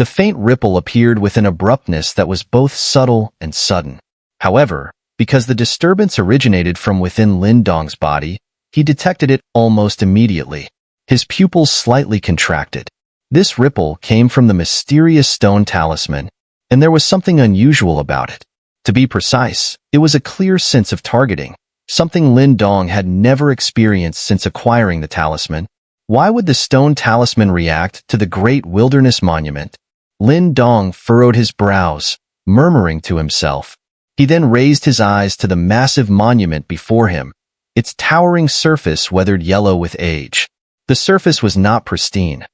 The faint ripple appeared with an abruptness that was both subtle and sudden. However, because the disturbance originated from within Lin Dong's body, he detected it almost immediately. His pupils slightly contracted. This ripple came from the mysterious stone talisman, and there was something unusual about it. To be precise, it was a clear sense of targeting, something Lin Dong had never experienced since acquiring the talisman. Why would the stone talisman react to the Great Wilderness Monument? Lin Dong furrowed his brows, murmuring to himself. He then raised his eyes to the massive monument before him, its towering surface weathered yellow with age. The surface was not pristine.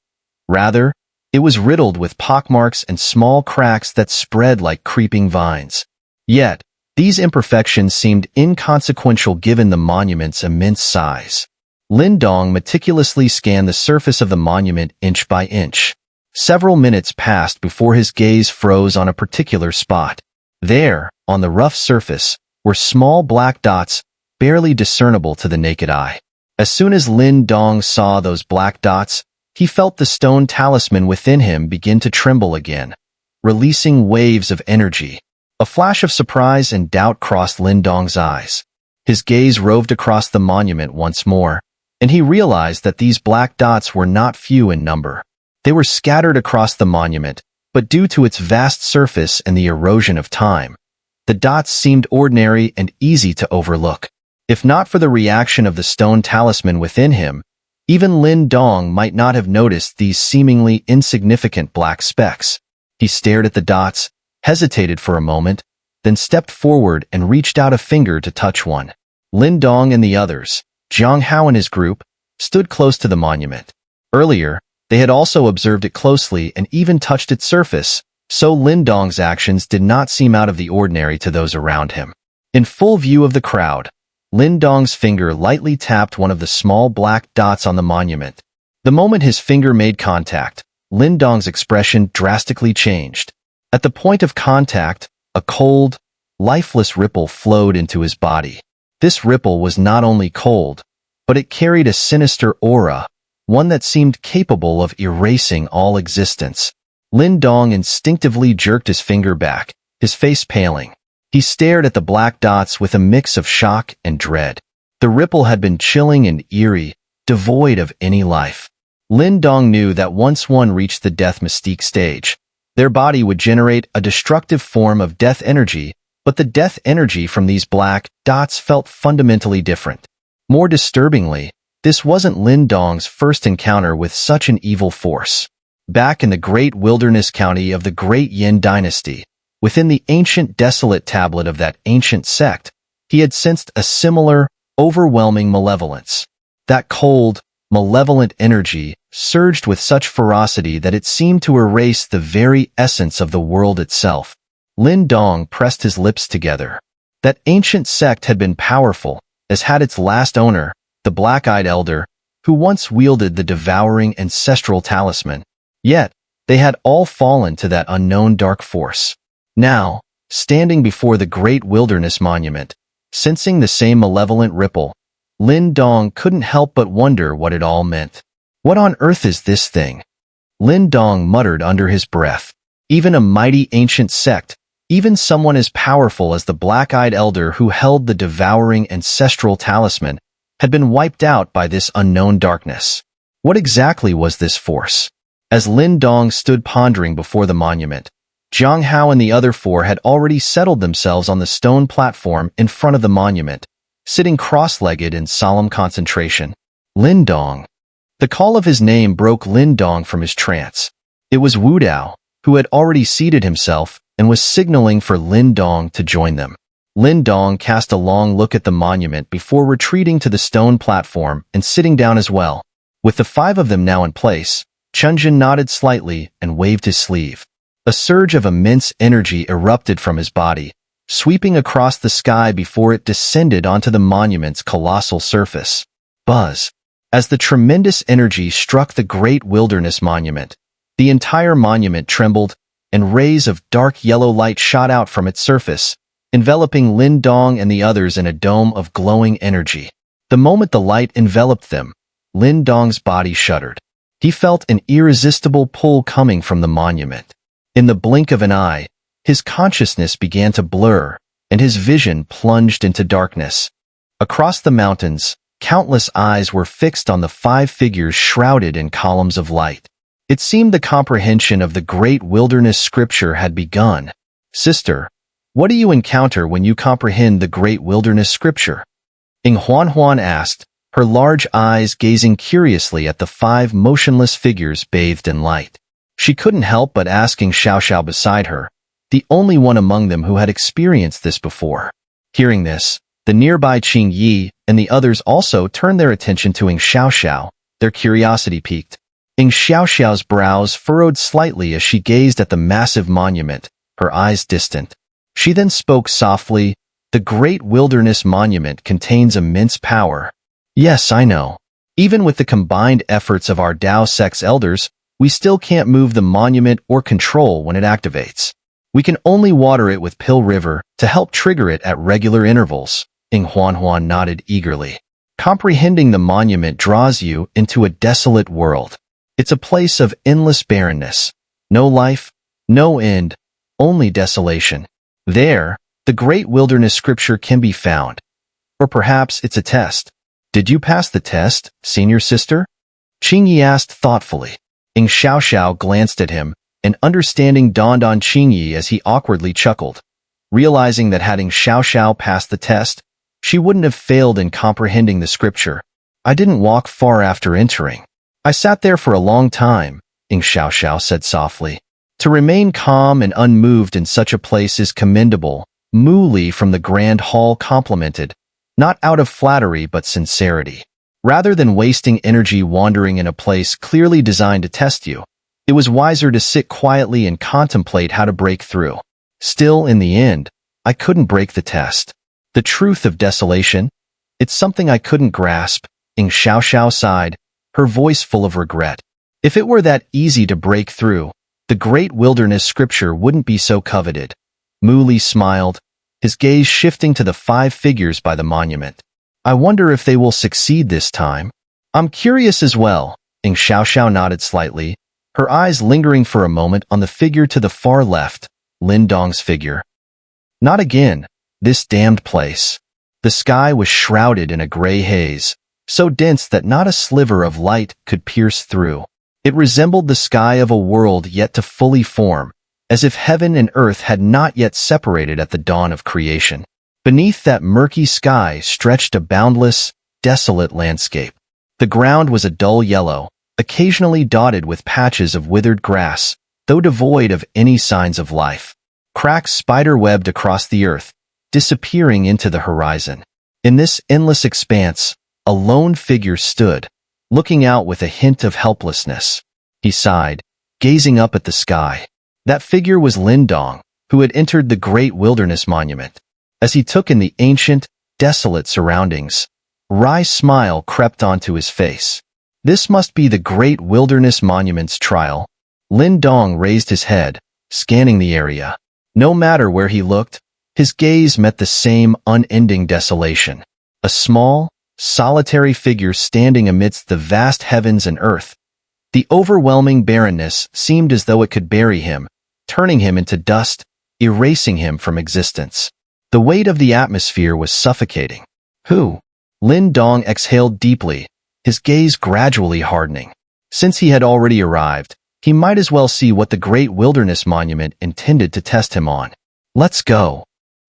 Rather, it was riddled with pockmarks and small cracks that spread like creeping vines. Yet, these imperfections seemed inconsequential given the monument's immense size. Lin Dong meticulously scanned the surface of the monument inch by inch. Several minutes passed before his gaze froze on a particular spot. There, on the rough surface, were small black dots, barely discernible to the naked eye. As soon as Lin Dong saw those black dots, he felt the stone talisman within him begin to tremble again, releasing waves of energy. A flash of surprise and doubt crossed Lin Dong's eyes. His gaze roved across the monument once more, and he realized that these black dots were not few in number. They were scattered across the monument, but due to its vast surface and the erosion of time, the dots seemed ordinary and easy to overlook. If not for the reaction of the stone talisman within him, even Lin Dong might not have noticed these seemingly insignificant black specks. He stared at the dots, hesitated for a moment, then stepped forward and reached out a finger to touch one. Lin Dong and the others, Jiang Hao and his group, stood close to the monument. Earlier, they had also observed it closely and even touched its surface, so Lin Dong's actions did not seem out of the ordinary to those around him. In full view of the crowd, Lin Dong's finger lightly tapped one of the small black dots on the monument. The moment his finger made contact, Lin Dong's expression drastically changed. At the point of contact, a cold, lifeless ripple flowed into his body. This ripple was not only cold, but it carried a sinister aura, one that seemed capable of erasing all existence. Lin Dong instinctively jerked his finger back, his face paling. He stared at the black dots with a mix of shock and dread. The ripple had been chilling and eerie, devoid of any life. Lin Dong knew that once one reached the death mystique stage, their body would generate a destructive form of death energy, but the death energy from these black dots felt fundamentally different. More disturbingly, this wasn't Lin Dong's first encounter with such an evil force. Back in the Great Wilderness County of the Great Yin Dynasty, within the ancient desolate tablet of that ancient sect, he had sensed a similar, overwhelming malevolence. That cold, malevolent energy surged with such ferocity that it seemed to erase the very essence of the world itself. Lin Dong pressed his lips together. That ancient sect had been powerful, as had its last owner, the black-eyed elder, who once wielded the devouring ancestral talisman. Yet, they had all fallen to that unknown dark force. Now, standing before the Great Wilderness Monument, sensing the same malevolent ripple, Lin Dong couldn't help but wonder what it all meant. What on earth is this thing? Lin Dong muttered under his breath. Even a mighty ancient sect, even someone as powerful as the black-eyed elder who held the devouring ancestral talisman, had been wiped out by this unknown darkness. What exactly was this force? As Lin Dong stood pondering before the monument, Jiang Hao and the other four had already settled themselves on the stone platform in front of the monument, sitting cross-legged in solemn concentration. Lin Dong. The call of his name broke Lin Dong from his trance. It was Wu Dao, who had already seated himself and was signaling for Lin Dong to join them. Lin Dong cast a long look at the monument before retreating to the stone platform and sitting down as well. With the five of them now in place, Chunjin nodded slightly and waved his sleeve. A surge of immense energy erupted from his body, sweeping across the sky before it descended onto the monument's colossal surface. Buzz. As the tremendous energy struck the Great Wilderness Monument, the entire monument trembled, and rays of dark yellow light shot out from its surface, enveloping Lin Dong and the others in a dome of glowing energy. The moment the light enveloped them, Lin Dong's body shuddered. He felt an irresistible pull coming from the monument. In the blink of an eye, his consciousness began to blur, and his vision plunged into darkness. Across the mountains, countless eyes were fixed on the 5 figures shrouded in columns of light. It seemed the comprehension of the great wilderness scripture had begun. "Sister, what do you encounter when you comprehend the great wilderness scripture?" Huan asked, her large eyes gazing curiously at the 5 motionless figures bathed in light. She couldn't help but asking Xiao beside her, the only one among them who had experienced this before. Hearing this, the nearby Qing Yi and the others also turned their attention to Xiao, their curiosity piqued. Xiao's brows furrowed slightly as she gazed at the massive monument, her eyes distant. She then spoke softly, "The Great Wilderness Monument contains immense power." "Yes, I know. Even with the combined efforts of our Dao Sect's elders, we still can't move the monument or control when it activates. We can only water it with Pill River to help trigger it at regular intervals." Huan nodded eagerly. "Comprehending the monument draws you into a desolate world. It's a place of endless barrenness. No life, no end, only desolation. There, the great wilderness scripture can be found. Or perhaps it's a test. Did you pass the test, senior sister?" Qing Yi asked thoughtfully. Xiao glanced at him, and understanding dawned on Qing Yi as he awkwardly chuckled. Realizing that had Xiao passed the test, she wouldn't have failed in comprehending the scripture. "I didn't walk far after entering. I sat there for a long time," Xiao said softly. "To remain calm and unmoved in such a place is commendable," Mu Li from the Grand Hall complimented, not out of flattery but sincerity. Rather than wasting energy wandering in a place clearly designed to test you, it was wiser to sit quietly and contemplate how to break through. Still, in the end, I couldn't break the test. The truth of desolation? It's something I couldn't grasp. Xiao sighed, her voice full of regret. If it were that easy to break through, the great wilderness scripture wouldn't be so coveted. Mu Li smiled, his gaze shifting to the 5 figures by the monument. "I wonder if they will succeed this time." "I'm curious as well," Xiao nodded slightly, her eyes lingering for a moment on the figure to the far left, Lin Dong's figure. "Not again, this damned place." The sky was shrouded in a gray haze, so dense that not a sliver of light could pierce through. It resembled the sky of a world yet to fully form, as if heaven and earth had not yet separated at the dawn of creation. Beneath that murky sky stretched a boundless, desolate landscape. The ground was a dull yellow, occasionally dotted with patches of withered grass, though devoid of any signs of life. Cracks spider-webbed across the earth, disappearing into the horizon. In this endless expanse, a lone figure stood, looking out with a hint of helplessness. He sighed, gazing up at the sky. That figure was Lin Dong, who had entered the great wilderness monument. As he took in the ancient, desolate surroundings, a wry smile crept onto his face. "This must be the great wilderness monument's trial." Lin Dong raised his head, scanning the area. No matter where he looked, his gaze met the same unending desolation. A small, solitary figure standing amidst the vast heavens and earth. The overwhelming barrenness seemed as though it could bury him, turning him into dust, erasing him from existence. The weight of the atmosphere was suffocating. "Who?" Lin Dong exhaled deeply, his gaze gradually hardening. Since he had already arrived, he might as well see what the great wilderness monument intended to test him on. "Let's go."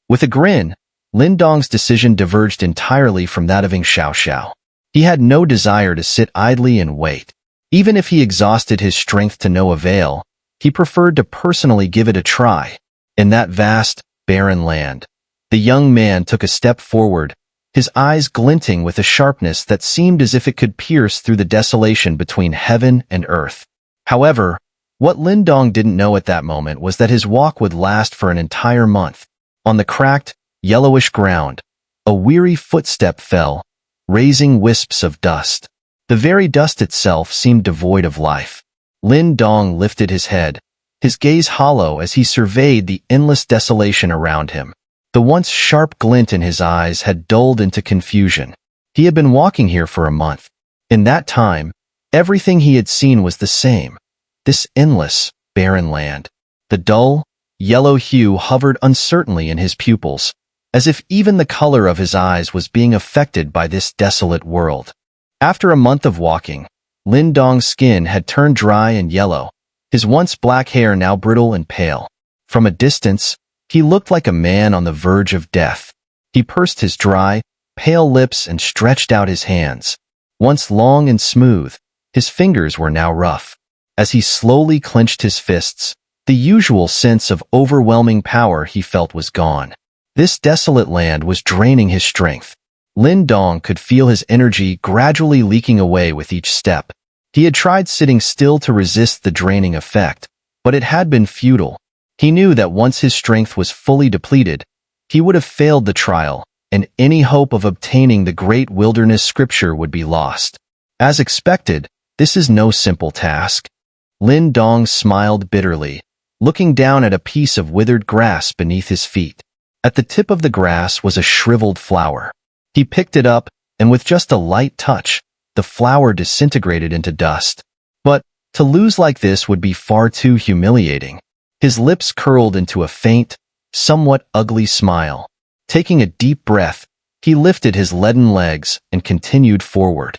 With a grin, Lin Dong's decision diverged entirely from that of Xiao. He had no desire to sit idly and wait. Even if he exhausted his strength to no avail, he preferred to personally give it a try. In that vast, barren land, the young man took a step forward, his eyes glinting with a sharpness that seemed as if it could pierce through the desolation between heaven and earth. However, what Lin Dong didn't know at that moment was that his walk would last for an entire month. On the cracked, yellowish ground, a weary footstep fell, raising wisps of dust. The very dust itself seemed devoid of life. Lin Dong lifted his head, his gaze hollow as he surveyed the endless desolation around him. The once sharp glint in his eyes had dulled into confusion. He had been walking here for a month. In that time, everything he had seen was the same. This endless, barren land. The dull, yellow hue hovered uncertainly in his pupils, as if even the color of his eyes was being affected by this desolate world. After a month of walking, Lin Dong's skin had turned dry and yellow, his once black hair now brittle and pale. From a distance, he looked like a man on the verge of death. He pursed his dry, pale lips and stretched out his hands. Once long and smooth, his fingers were now rough. As he slowly clenched his fists, the usual sense of overwhelming power he felt was gone. This desolate land was draining his strength. Lin Dong could feel his energy gradually leaking away with each step. He had tried sitting still to resist the draining effect, but it had been futile. He knew that once his strength was fully depleted, he would have failed the trial, and any hope of obtaining the great wilderness scripture would be lost. As expected, this is no simple task. Lin Dong smiled bitterly, looking down at a piece of withered grass beneath his feet. At the tip of the grass was a shriveled flower. He picked it up, and with just a light touch, the flower disintegrated into dust. But to lose like this would be far too humiliating. His lips curled into a faint, somewhat ugly smile. Taking a deep breath, he lifted his leaden legs and continued forward.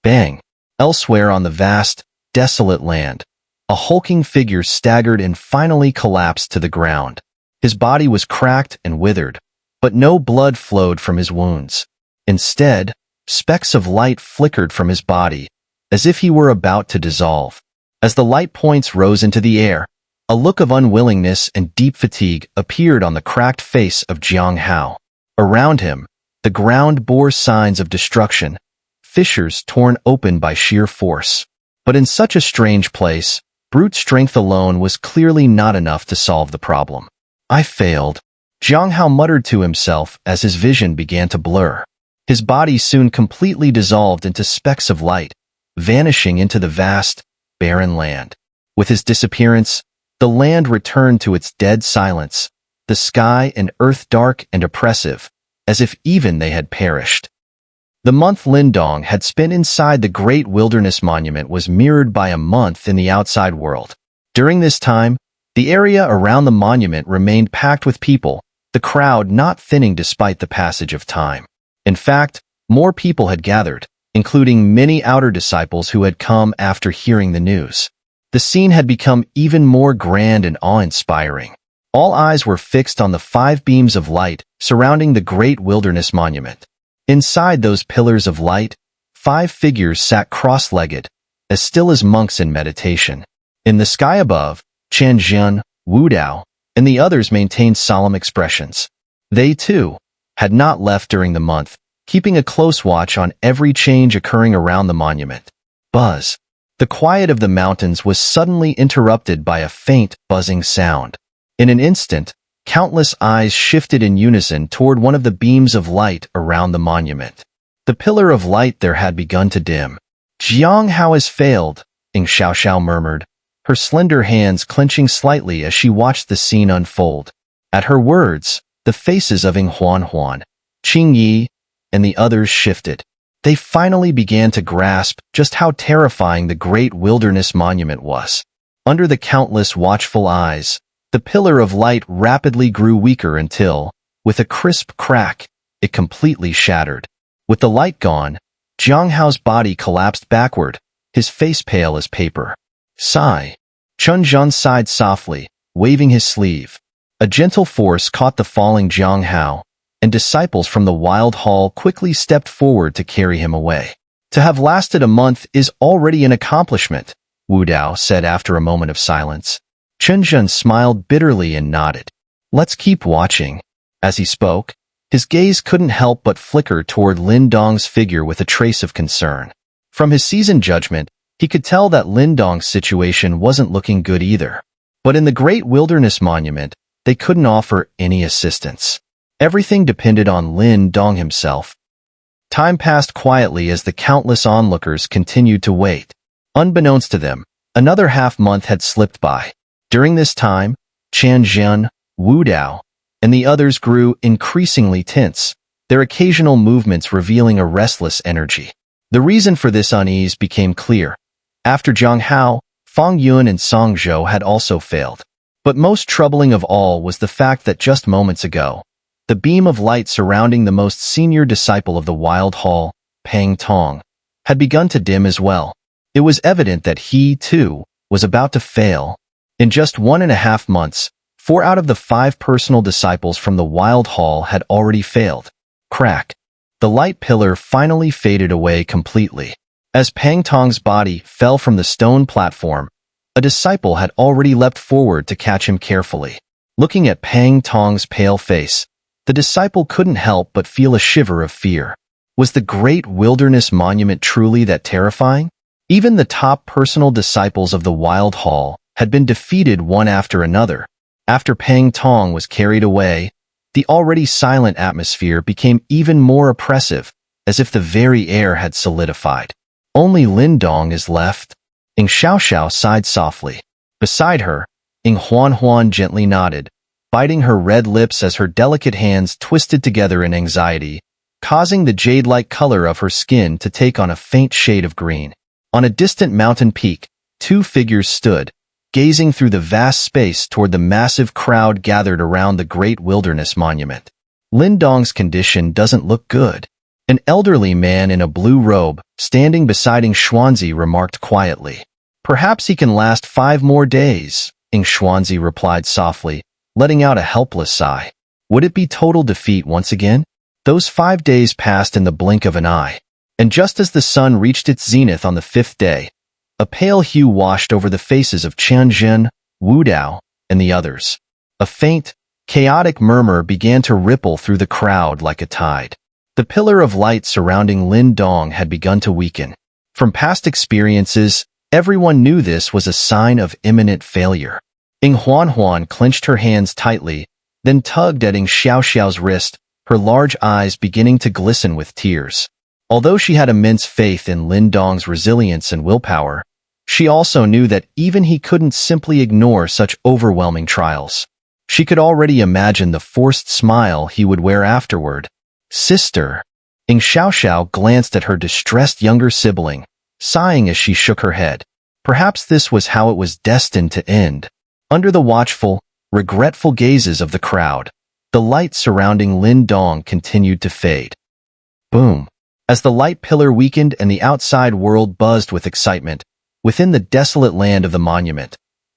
Bang! Elsewhere on the vast, desolate land, a hulking figure staggered and finally collapsed to the ground. His body was cracked and withered, but no blood flowed from his wounds. Instead, specks of light flickered from his body, as if he were about to dissolve. As the light points rose into the air, a look of unwillingness and deep fatigue appeared on the cracked face of Jiang Hao. Around him, the ground bore signs of destruction, fissures torn open by sheer force. But in such a strange place, brute strength alone was clearly not enough to solve the problem. I failed, Jiang Hao muttered to himself as his vision began to blur. His body soon completely dissolved into specks of light, vanishing into the vast, barren land. With his disappearance, the land returned to its dead silence, the sky and earth dark and oppressive, as if even they had perished. The month Lin Dong had spent inside the Great Wilderness Monument was mirrored by a month in the outside world. During this time, the area around the monument remained packed with people, the crowd not thinning despite the passage of time. In fact, more people had gathered, including many outer disciples who had come after hearing the news. The scene had become even more grand and awe-inspiring. All eyes were fixed on the 5 beams of light surrounding the Great Wilderness Monument. Inside those pillars of light, 5 figures sat cross-legged, as still as monks in meditation. In the sky above, Chen Jian, Wu Dao, and the others maintained solemn expressions. They, too, had not left during the month, keeping a close watch on every change occurring around the monument. Buzz. The quiet of the mountains was suddenly interrupted by a faint, buzzing sound. In an instant, countless eyes shifted in unison toward one of the beams of light around the monument. The pillar of light there had begun to dim. Jiang Hao has failed, EngSubs murmured, her slender hands clenching slightly as she watched the scene unfold. At her words, the faces of Huan, Qing Yi, and the others shifted. They finally began to grasp just how terrifying the Great Wilderness Monument was. Under the countless watchful eyes, the pillar of light rapidly grew weaker until, with a crisp crack, it completely shattered. With the light gone, Jiang Hao's body collapsed backward, his face pale as paper. Sigh. Chun Zhan sighed softly, waving his sleeve. A gentle force caught the falling Jiang Hao, and disciples from the wild hall quickly stepped forward to carry him away. To have lasted a month is already an accomplishment, Wu Dao said after a moment of silence. Chun Zhan smiled bitterly and nodded. Let's keep watching. As he spoke, his gaze couldn't help but flicker toward Lin Dong's figure with a trace of concern. From his seasoned judgment, he could tell that Lin Dong's situation wasn't looking good either. But in the Great Wilderness Monument, they couldn't offer any assistance. Everything depended on Lin Dong himself. Time passed quietly as the countless onlookers continued to wait. Unbeknownst to them, another half-month had slipped by. During this time, Chen Jian, Wu Dao, and the others grew increasingly tense, their occasional movements revealing a restless energy. The reason for this unease became clear. After Jiang Hao, Fang Yun and Song Zhou had also failed. But most troubling of all was the fact that just moments ago, the beam of light surrounding the most senior disciple of the Wild Hall, Pang Tong, had begun to dim as well. It was evident that he, too, was about to fail. In just 1.5 months, 4 out of the 5 personal disciples from the Wild Hall had already failed. Crack. The light pillar finally faded away completely. As Pang Tong's body fell from the stone platform, a disciple had already leapt forward to catch him carefully. Looking at Pang Tong's pale face, the disciple couldn't help but feel a shiver of fear. Was the great wilderness monument truly that terrifying? Even the top personal disciples of the Wild Hall had been defeated one after another. After Pang Tong was carried away, the already silent atmosphere became even more oppressive, as if the very air had solidified. Only Lin Dong is left. EngSubs sighed softly. Beside her, Huan gently nodded, biting her red lips as her delicate hands twisted together in anxiety, causing the jade-like color of her skin to take on a faint shade of green. On a distant mountain peak, 2 figures stood, gazing through the vast space toward the massive crowd gathered around the great wilderness monument. Lin Dong's condition doesn't look good. An elderly man in a blue robe, standing beside EngSubs, remarked quietly. Perhaps he can last 5 more days, EngSubs replied softly, letting out a helpless sigh. Would it be total defeat once again? Those 5 days passed in the blink of an eye, and just as the sun reached its zenith on the 5th day, a pale hue washed over the faces of Qianzhen, Wu Dao, and the others. A faint, chaotic murmur began to ripple through the crowd like a tide. The pillar of light surrounding Lin Dong had begun to weaken. From past experiences, everyone knew this was a sign of imminent failure. Huan clenched her hands tightly, then tugged at EngSubs' wrist, her large eyes beginning to glisten with tears. Although she had immense faith in Lin Dong's resilience and willpower, she also knew that even he couldn't simply ignore such overwhelming trials. She could already imagine the forced smile he would wear afterward. Sister. EngSubs glanced at her distressed younger sibling, sighing as she shook her head. Perhaps this was how it was destined to end. Under the watchful, regretful gazes of the crowd, the light surrounding Lin Dong continued to fade. Boom. As the light pillar weakened and the outside world buzzed with excitement, within the desolate land of the monument,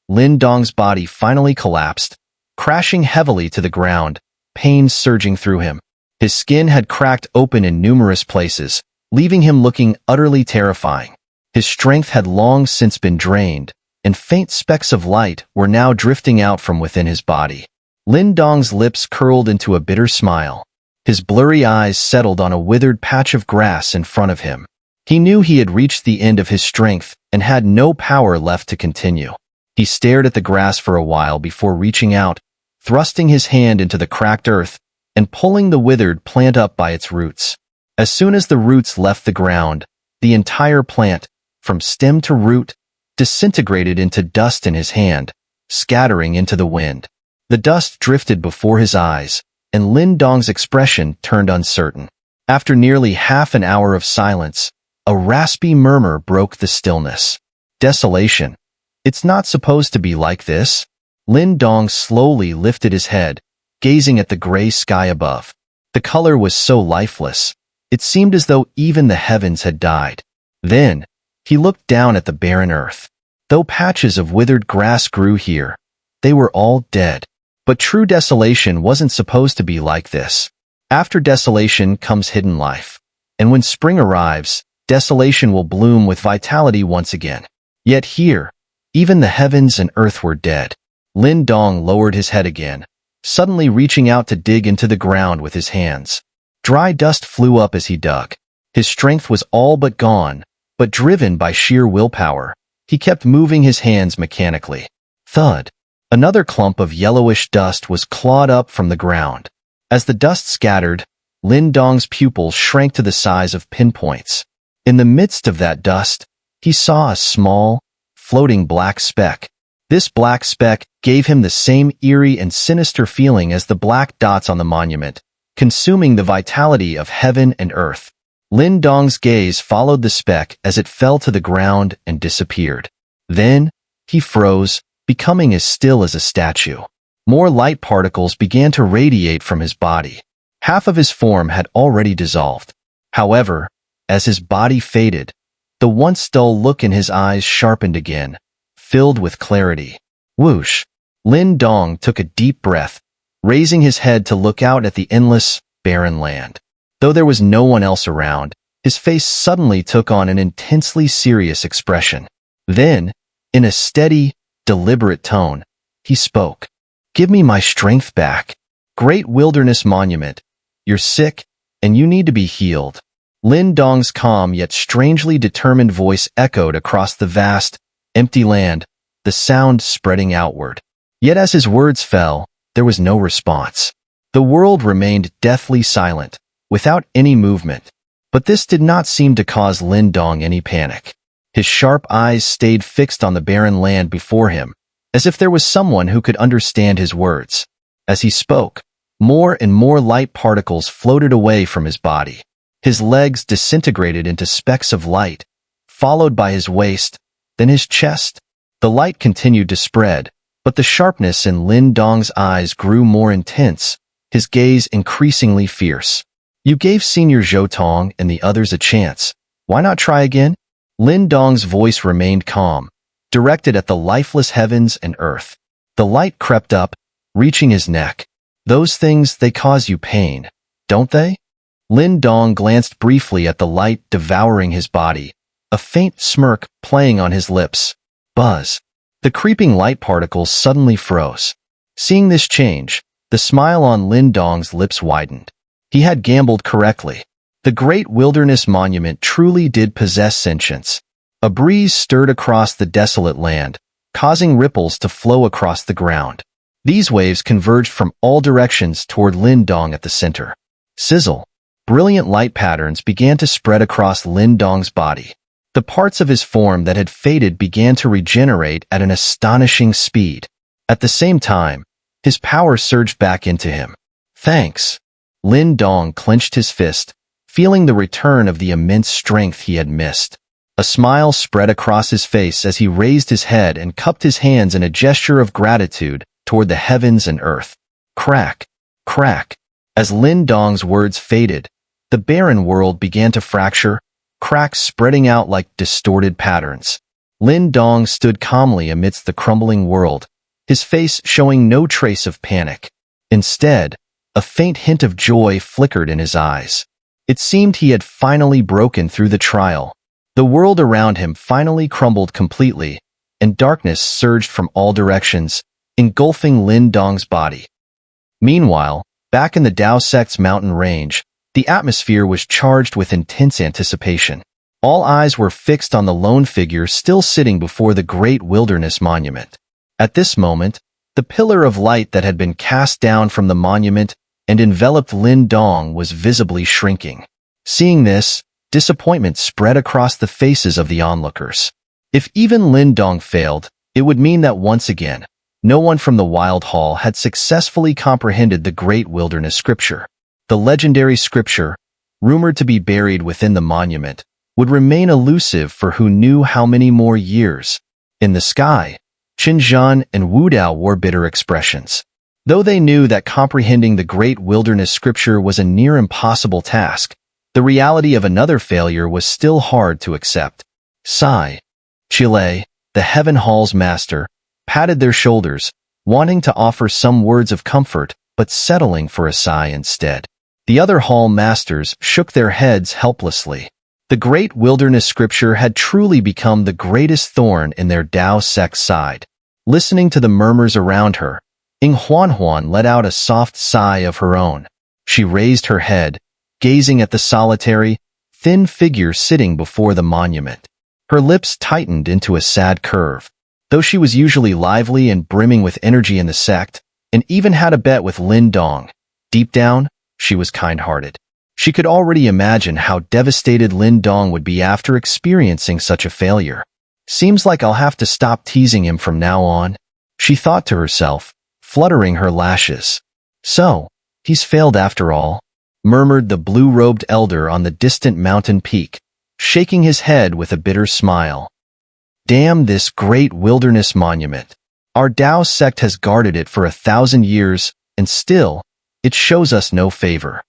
Lin Dong's body finally collapsed, crashing heavily to the ground, pain surging through him. His skin had cracked open in numerous places, leaving him looking utterly terrifying. His strength had long since been drained, and faint specks of light were now drifting out from within his body. Lin Dong's lips curled into a bitter smile. His blurry eyes settled on a withered patch of grass in front of him. He knew he had reached the end of his strength and had no power left to continue. He stared at the grass for a while before reaching out, thrusting his hand into the cracked earth and pulling the withered plant up by its roots. As soon as the roots left the ground, the entire plant, from stem to root, disintegrated into dust in his hand, scattering into the wind. The dust drifted before his eyes, and Lin Dong's expression turned uncertain. After nearly half an hour of silence, a raspy murmur broke the stillness. Desolation. It's not supposed to be like this. Lin Dong slowly lifted his head, gazing at the gray sky above. The color was so lifeless, it seemed as though even the heavens had died. Then, he looked down at the barren earth. Though patches of withered grass grew here, they were all dead. But true desolation wasn't supposed to be like this. After desolation comes hidden life. And when spring arrives, desolation will bloom with vitality once again. Yet here, even the heavens and earth were dead. Lin Dong lowered his head again, suddenly reaching out to dig into the ground with his hands. Dry dust flew up as he dug. His strength was all but gone, but driven by sheer willpower, he kept moving his hands mechanically. Thud. Another clump of yellowish dust was clawed up from the ground. As the dust scattered, Lin Dong's pupils shrank to the size of pinpoints. In the midst of that dust, he saw a small, floating black speck. This black speck gave him the same eerie and sinister feeling as the black dots on the monument, consuming the vitality of heaven and earth. Lin Dong's gaze followed the speck as it fell to the ground and disappeared. Then, he froze, becoming as still as a statue. More light particles began to radiate from his body. Half of his form had already dissolved. However, as his body faded, the once dull look in his eyes sharpened again, filled with clarity. Whoosh! Lin Dong took a deep breath, raising his head to look out at the endless, barren land. Though there was no one else around, his face suddenly took on an intensely serious expression. Then, in a steady, deliberate tone, he spoke. "Give me my strength back. Great Wilderness Monument, you're sick, and you need to be healed." Lin Dong's calm yet strangely determined voice echoed across the vast, empty land, the sound spreading outward. Yet as his words fell, there was no response. The world remained deathly silent, without any movement. But this did not seem to cause Lin Dong any panic. His sharp eyes stayed fixed on the barren land before him, as if there was someone who could understand his words. As he spoke, more and more light particles floated away from his body. His legs disintegrated into specks of light, followed by his waist, then his chest. The light continued to spread, but the sharpness in Lin Dong's eyes grew more intense, his gaze increasingly fierce. "You gave Senior Zhou Tong and the others a chance. Why not try again?" Lin Dong's voice remained calm, directed at the lifeless heavens and earth. The light crept up, reaching his neck. "Those things, they cause you pain, don't they?" Lin Dong glanced briefly at the light devouring his body, a faint smirk playing on his lips. Buzz. The creeping light particles suddenly froze. Seeing this change, the smile on Lin Dong's lips widened. He had gambled correctly. The Great Wilderness Monument truly did possess sentience. A breeze stirred across the desolate land, causing ripples to flow across the ground. These waves converged from all directions toward Lin Dong at the center. Sizzle. Brilliant light patterns began to spread across Lin Dong's body. The parts of his form that had faded began to regenerate at an astonishing speed. At the same time, his power surged back into him. "Thanks." Lin Dong clenched his fist, feeling the return of the immense strength he had missed. A smile spread across his face as he raised his head and cupped his hands in a gesture of gratitude toward the heavens and earth. Crack, crack. As Lin Dong's words faded, the barren world began to fracture, cracks spreading out like distorted patterns. Lin Dong stood calmly amidst the crumbling world, his face showing no trace of panic. Instead, a faint hint of joy flickered in his eyes. It seemed he had finally broken through the trial. The world around him finally crumbled completely, and darkness surged from all directions, engulfing Lin Dong's body. Meanwhile, back in the Dao sect's mountain range, the atmosphere was charged with intense anticipation. All eyes were fixed on the lone figure still sitting before the Great Wilderness Monument. At this moment, the pillar of light that had been cast down from the monument and enveloped Lin Dong was visibly shrinking. Seeing this, disappointment spread across the faces of the onlookers. If even Lin Dong failed, it would mean that once again, no one from the Wild Hall had successfully comprehended the Great Wilderness Scripture. The legendary scripture, rumored to be buried within the monument, would remain elusive for who knew how many more years. In the sky, Qin Zhan and Wu Dao wore bitter expressions. Though they knew that comprehending the Great Wilderness Scripture was a near impossible task, the reality of another failure was still hard to accept. Sai, Stele, the Heaven Hall's master, patted their shoulders, wanting to offer some words of comfort, but settling for a sigh instead. The other hall masters shook their heads helplessly. The Great Wilderness Scripture had truly become the greatest thorn in their Dao sect side. Listening to the murmurs around her, Ing Huan let out a soft sigh of her own. She raised her head, gazing at the solitary, thin figure sitting before the monument. Her lips tightened into a sad curve. Though she was usually lively and brimming with energy in the sect, and even had a bet with Lin Dong, deep down, she was kind-hearted. She could already imagine how devastated Lin Dong would be after experiencing such a failure. "Seems like I'll have to stop teasing him from now on," she thought to herself, fluttering her lashes. "So, he's failed after all," murmured the blue-robed elder on the distant mountain peak, shaking his head with a bitter smile. "Damn this Great Wilderness Monument. Our Tao sect has guarded it for 1,000 years, and still, it shows us no favor.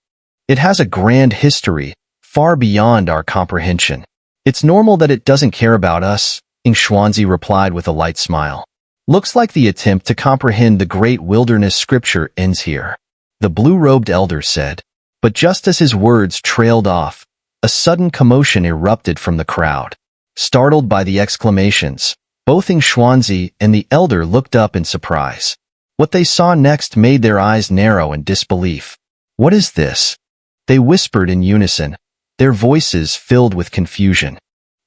It has a grand history, far beyond our comprehension. It's normal that it doesn't care about us, EngSubs replied with a light smile. Looks like the attempt to comprehend the great wilderness scripture ends here, the blue-robed elder said. But just as his words trailed off, a sudden commotion erupted from the crowd. Startled by the exclamations, both EngSubs and the elder looked up in surprise. What they saw next made their eyes narrow in disbelief. What is this? They whispered in unison, their voices filled with confusion.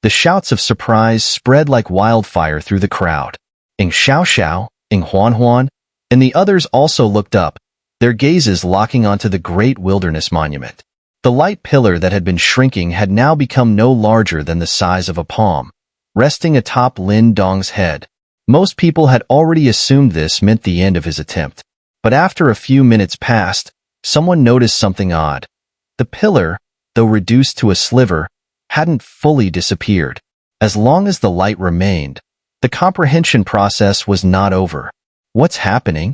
The shouts of surprise spread like wildfire through the crowd. EngShao, EngHuan, and the others also looked up, their gazes locking onto the great wilderness monument. The light pillar that had been shrinking had now become no larger than the size of a palm, resting atop Lin Dong's head. Most people had already assumed this meant the end of his attempt. But after a few minutes passed, someone noticed something odd. The pillar, though reduced to a sliver, hadn't fully disappeared. As long as the light remained, the comprehension process was not over. What's happening?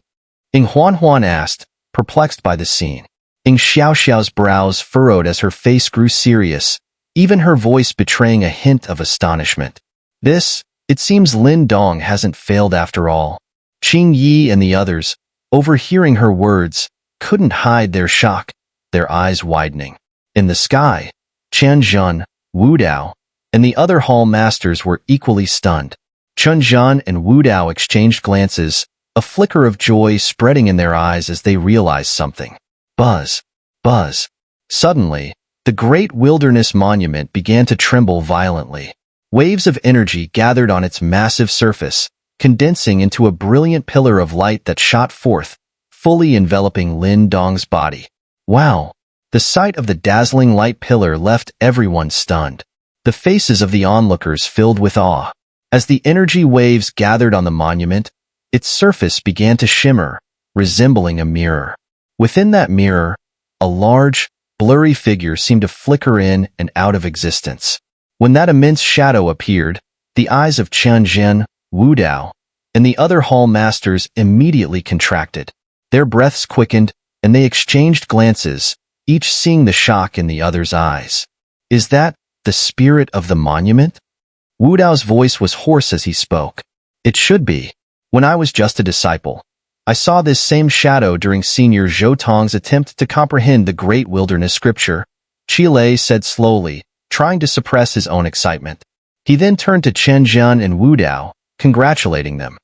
EngHuan asked, perplexed by the scene. EngShao's brows furrowed as her face grew serious, even her voice betraying a hint of astonishment. It seems Lin Dong hasn't failed after all. Qing Yi and the others, overhearing her words, couldn't hide their shock, their eyes widening. In the sky, Qianzhan, Wu Dao, and the other hall masters were equally stunned. Qianzhan and Wu Dao exchanged glances, a flicker of joy spreading in their eyes as they realized something. Buzz. Suddenly, the great wilderness monument began to tremble violently. Waves of energy gathered on its massive surface, condensing into a brilliant pillar of light that shot forth, fully enveloping Lin Dong's body. Wow! The sight of the dazzling light pillar left everyone stunned. The faces of the onlookers filled with awe. As the energy waves gathered on the monument, its surface began to shimmer, resembling a mirror. Within that mirror, a large, blurry figure seemed to flicker in and out of existence. When that immense shadow appeared, the eyes of Qianzhan, Wu Dao, and the other hall masters immediately contracted. Their breaths quickened, and they exchanged glances, each seeing the shock in the other's eyes. Is that the spirit of the monument? Wu Dao's voice was hoarse as he spoke. It should be. When I was just a disciple, I saw this same shadow during Senior Zhou Tong's attempt to comprehend the great wilderness scripture, Stele said slowly, trying to suppress his own excitement. He then turned to Qianzhan and Wu Dao, congratulating them.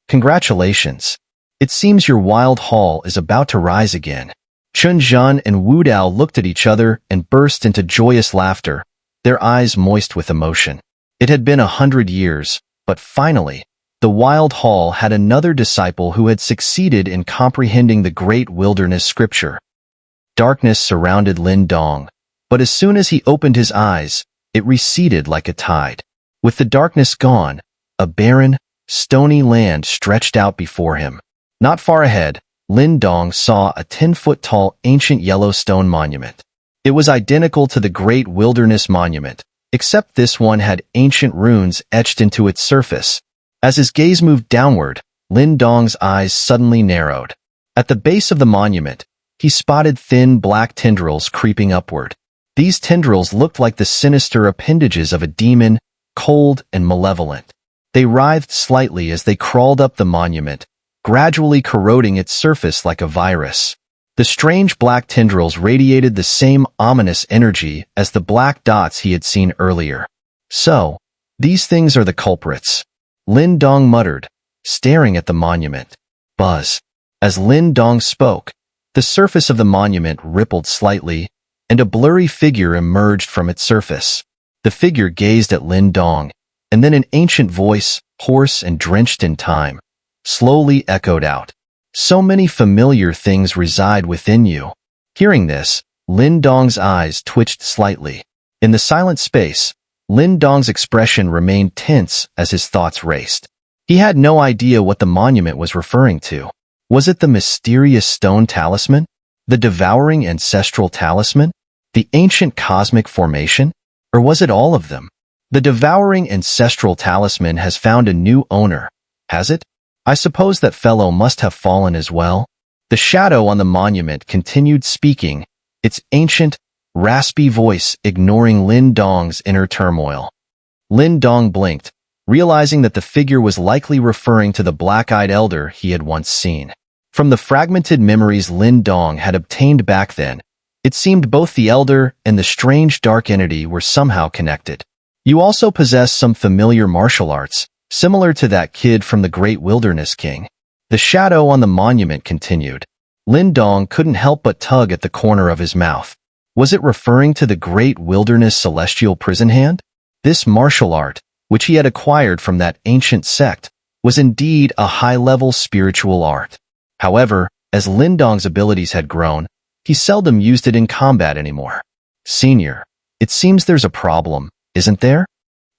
Congratulations. It seems your wild hall is about to rise again. Qianzhan and Wu Dao looked at each other and burst into joyous laughter, their eyes moist with emotion. It had been 100 years, but finally, the wild hall had another disciple who had succeeded in comprehending the great wilderness scripture. Darkness surrounded Lin Dong, but as soon as he opened his eyes, it receded like a tide. With the darkness gone, a barren, stony land stretched out before him. Not far ahead, Lin Dong saw a 10-foot-tall ancient yellow stone monument. It was identical to the great wilderness monument, except this one had ancient runes etched into its surface. As his gaze moved downward, Lin Dong's eyes suddenly narrowed. At the base of the monument, he spotted thin black tendrils creeping upward. These tendrils looked like the sinister appendages of a demon, cold and malevolent. They writhed slightly as they crawled up the monument, gradually corroding its surface like a virus. The strange black tendrils radiated the same ominous energy as the black dots he had seen earlier. So, these things are the culprits, Lin Dong muttered, staring at the monument. Buzz. As Lin Dong spoke, the surface of the monument rippled slightly, and a blurry figure emerged from its surface. The figure gazed at Lin Dong, and then an ancient voice, hoarse and drenched in time, slowly echoed out. So many familiar things reside within you. Hearing this, Lin Dong's eyes twitched slightly. In the silent space, Lin Dong's expression remained tense as his thoughts raced. He had no idea what the monument was referring to. Was it the mysterious stone talisman? The devouring ancestral talisman? The ancient cosmic formation? Or was it all of them? The devouring ancestral talisman has found a new owner, has it? I suppose that fellow must have fallen as well. The shadow on the monument continued speaking, its ancient, raspy voice ignoring Lin Dong's inner turmoil. Lin Dong blinked, realizing that the figure was likely referring to the black-eyed elder he had once seen. From the fragmented memories Lin Dong had obtained back then, it seemed both the elder and the strange dark entity were somehow connected. You also possess some familiar martial arts, similar to that kid from the Great Wilderness King. The shadow on the monument continued. Lin Dong couldn't help but tug at the corner of his mouth. Was it referring to the Great Wilderness Celestial Prison Hand? This martial art, which he had acquired from that ancient sect, was indeed a high-level spiritual art. However, as Lin Dong's abilities had grown, he seldom used it in combat anymore. Senior, it seems there's a problem, isn't there?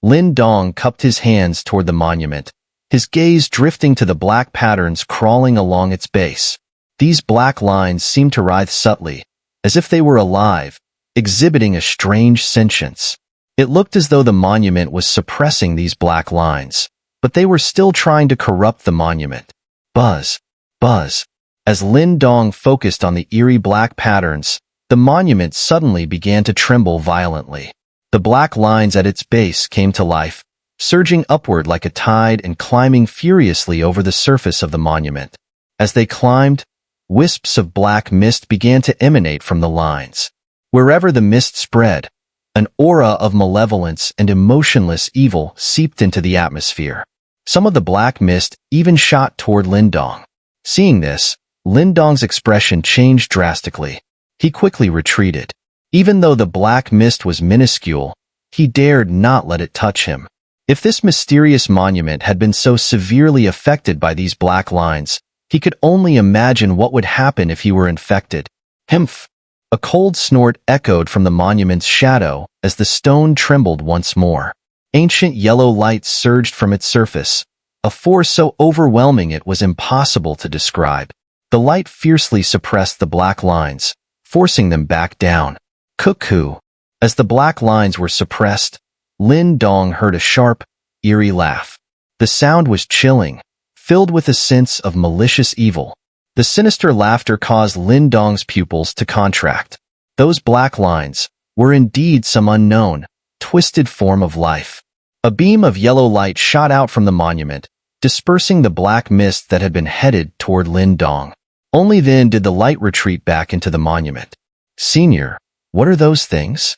Lin Dong cupped his hands toward the monument, his gaze drifting to the black patterns crawling along its base. These black lines seemed to writhe subtly, as if they were alive, exhibiting a strange sentience. It looked as though the monument was suppressing these black lines, but they were still trying to corrupt the monument. Buzz, buzz. As Lin Dong focused on the eerie black patterns, the monument suddenly began to tremble violently. The black lines at its base came to life, surging upward like a tide and climbing furiously over the surface of the monument. As they climbed, wisps of black mist began to emanate from the lines. Wherever the mist spread, an aura of malevolence and emotionless evil seeped into the atmosphere. Some of the black mist even shot toward Lin Dong. Seeing this, Lin Dong's expression changed drastically. He quickly retreated. Even though the black mist was minuscule, he dared not let it touch him. If this mysterious monument had been so severely affected by these black lines, he could only imagine what would happen if he were infected. Humph! A cold snort echoed from the monument's shadow as the stone trembled once more. Ancient yellow light surged from its surface, a force so overwhelming it was impossible to describe. The light fiercely suppressed the black lines, forcing them back down. Cuckoo! As the black lines were suppressed, Lin Dong heard a sharp, eerie laugh. The sound was chilling, filled with a sense of malicious evil. The sinister laughter caused Lin Dong's pupils to contract. Those black lines were indeed some unknown, twisted form of life. A beam of yellow light shot out from the monument, dispersing the black mist that had been headed toward Lin Dong. Only then did the light retreat back into the monument. Senior, what are those things?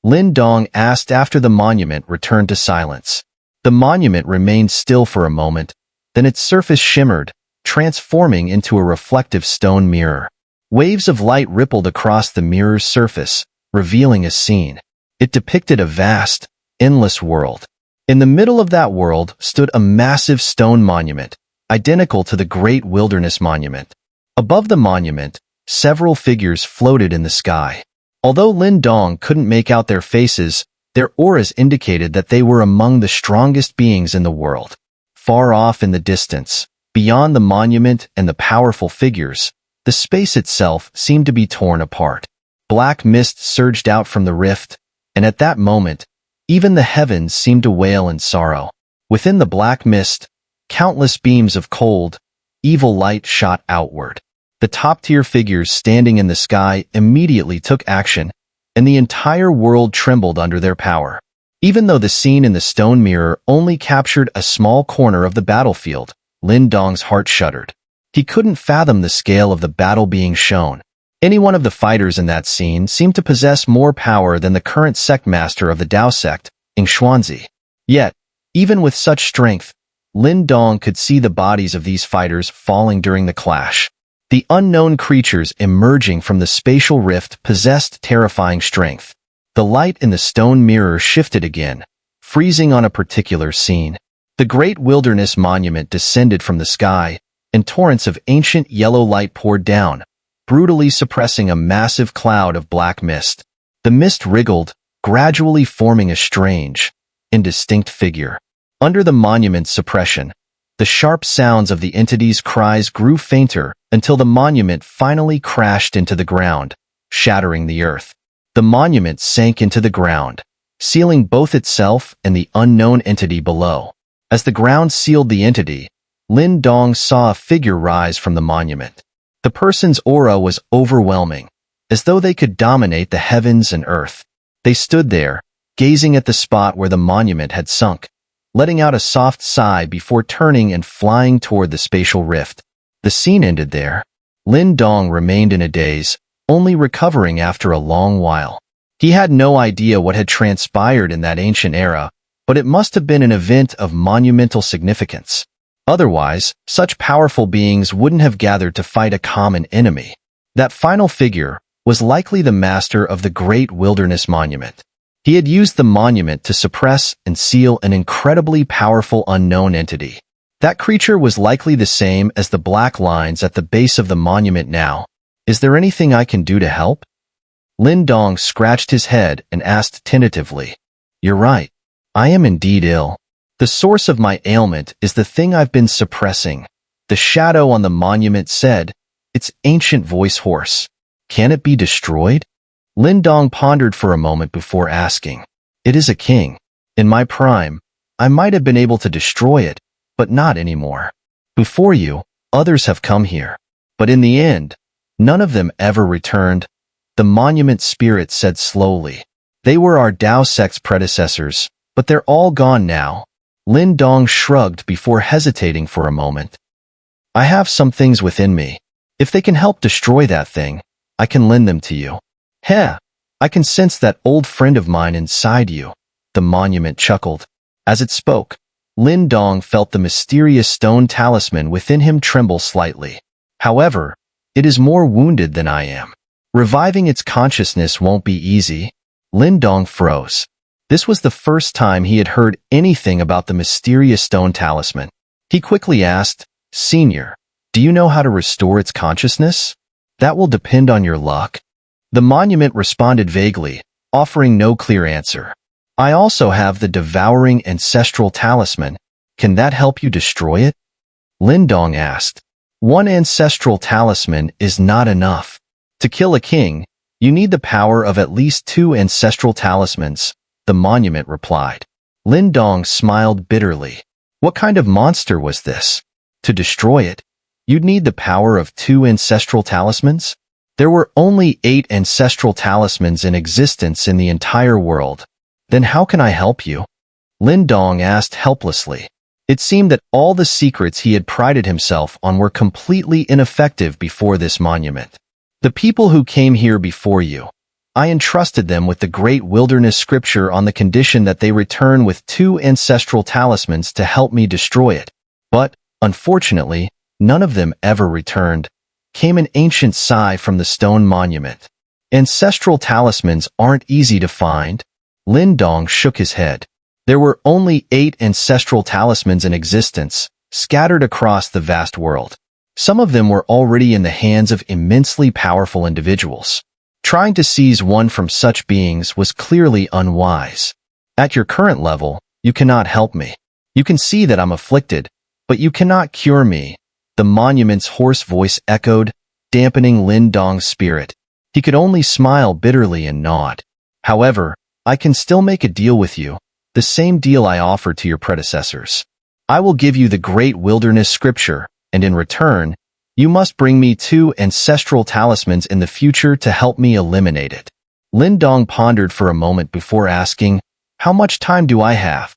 Lin Dong asked after the monument returned to silence. The monument remained still for a moment, then its surface shimmered, transforming into a reflective stone mirror. Waves of light rippled across the mirror's surface, revealing a scene. It depicted a vast, endless world. In the middle of that world stood a massive stone monument, identical to the Great Wilderness Monument. Above the monument, several figures floated in the sky. Although Lin Dong couldn't make out their faces, their auras indicated that they were among the strongest beings in the world. Far off in the distance, beyond the monument and the powerful figures, the space itself seemed to be torn apart. Black mist surged out from the rift, and at that moment, even the heavens seemed to wail in sorrow. Within the black mist, countless beams of cold, evil light shot outward. The top-tier figures standing in the sky immediately took action, and the entire world trembled under their power. Even though the scene in the stone mirror only captured a small corner of the battlefield, Lin Dong's heart shuddered. He couldn't fathom the scale of the battle being shown. Any one of the fighters in that scene seemed to possess more power than the current sect master of the Tao sect, EngSubs. Yet, even with such strength, Lin Dong could see the bodies of these fighters falling during the clash. The unknown creatures emerging from the spatial rift possessed terrifying strength. The light in the stone mirror shifted again, freezing on a particular scene. The Great Wilderness Monument descended from the sky, and torrents of ancient yellow light poured down, brutally suppressing a massive cloud of black mist. The mist wriggled, gradually forming a strange, indistinct figure. Under the monument's suppression, the sharp sounds of the entity's cries grew fainter until the monument finally crashed into the ground, shattering the earth. The monument sank into the ground, sealing both itself and the unknown entity below. As the ground sealed the entity, Lin Dong saw a figure rise from the monument. The person's aura was overwhelming, as though they could dominate the heavens and earth. They stood there, gazing at the spot where the monument had sunk, letting out a soft sigh before turning and flying toward the spatial rift. The scene ended there. Lin Dong remained in a daze, only recovering after a long while. He had no idea what had transpired in that ancient era, but it must have been an event of monumental significance. Otherwise, such powerful beings wouldn't have gathered to fight a common enemy. That final figure was likely the master of the Great Wilderness Monument. He had used the monument to suppress and seal an incredibly powerful unknown entity. That creature was likely the same as the black lines at the base of the monument now. Is there anything I can do to help? Lin Dong scratched his head and asked tentatively. You're right. I am indeed ill. The source of my ailment is the thing I've been suppressing. The shadow on the monument said, its ancient voice hoarse. Can it be destroyed? Lin Dong pondered for a moment before asking. It is a king. In my prime, I might have been able to destroy it, but not anymore. Before you, others have come here. But in the end, none of them ever returned. The monument spirit said slowly. They were our Dao sect's predecessors, but they're all gone now. Lin Dong shrugged before hesitating for a moment. I have some things within me. If they can help destroy that thing, I can lend them to you. Heh, I can sense that old friend of mine inside you. The monument chuckled. As it spoke, Lin Dong felt the mysterious stone talisman within him tremble slightly. However, it is more wounded than I am. Reviving its consciousness won't be easy. Lin Dong froze. This was the first time he had heard anything about the mysterious stone talisman. He quickly asked, Senior, do you know how to restore its consciousness? That will depend on your luck. The monument responded vaguely, offering no clear answer. I also have the devouring ancestral talisman. Can that help you destroy it? Lin Dong asked. One ancestral talisman is not enough. To kill a king, you need the power of at least 2 ancestral talismans, the monument replied. Lin Dong smiled bitterly. What kind of monster was this? To destroy it, you'd need the power of 2 ancestral talismans? There were only 8 ancestral talismans in existence in the entire world. Then how can I help you? Lin Dong asked helplessly. It seemed that all the secrets he had prided himself on were completely ineffective before this monument. The people who came here before you, I entrusted them with the Great Wilderness Scripture on the condition that they return with 2 ancestral talismans to help me destroy it. But, unfortunately, none of them ever returned. Came an ancient sigh from the stone monument. Ancestral talismans aren't easy to find. Lin Dong shook his head. There were only 8 ancestral talismans in existence, scattered across the vast world. Some of them were already in the hands of immensely powerful individuals. Trying to seize one from such beings was clearly unwise. At your current level, you cannot help me. You can see that I'm afflicted, but you cannot cure me. The monument's hoarse voice echoed, dampening Lin Dong's spirit. He could only smile bitterly and nod. However, I can still make a deal with you, the same deal I offered to your predecessors. I will give you the Great Wilderness Scripture, and in return, you must bring me 2 ancestral talismans in the future to help me eliminate it. Lin Dong pondered for a moment before asking, how much time do I have?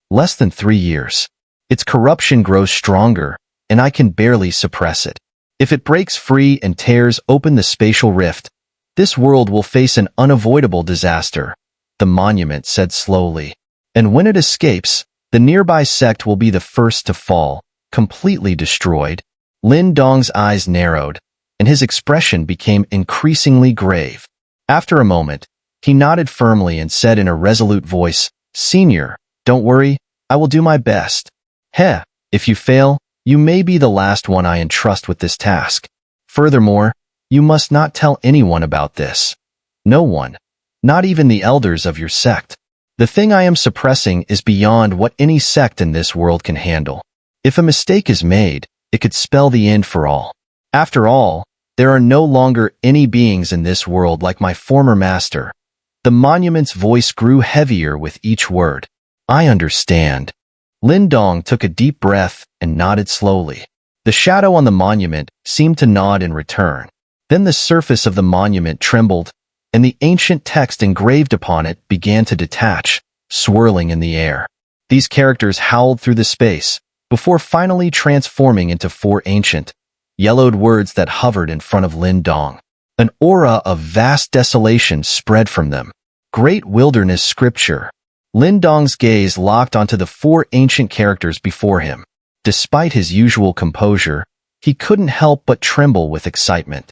Less than 3 years. Its corruption grows stronger, and I can barely suppress it. If it breaks free and tears open the spatial rift, this world will face an unavoidable disaster, the monument said slowly. And when it escapes, the nearby sect will be the first to fall, completely destroyed. Lin Dong's eyes narrowed, and his expression became increasingly grave. After a moment, he nodded firmly and said in a resolute voice, Senior, don't worry, I will do my best. Heh, if you fail, you may be the last one I entrust with this task. Furthermore, you must not tell anyone about this. No one, not even the elders of your sect. The thing I am suppressing is beyond what any sect in this world can handle. If a mistake is made, it could spell the end for all. After all, there are no longer any beings in this world like my former master. The monument's voice grew heavier with each word. I understand. Lin Dong took a deep breath, and nodded slowly. The shadow on the monument seemed to nod in return. Then the surface of the monument trembled, and the ancient text engraved upon it began to detach, swirling in the air. These characters howled through the space, before finally transforming into 4 ancient, yellowed words that hovered in front of Lin Dong. An aura of vast desolation spread from them. Great wilderness scripture. Lin Dong's gaze locked onto the 4 ancient characters before him. Despite his usual composure, he couldn't help but tremble with excitement.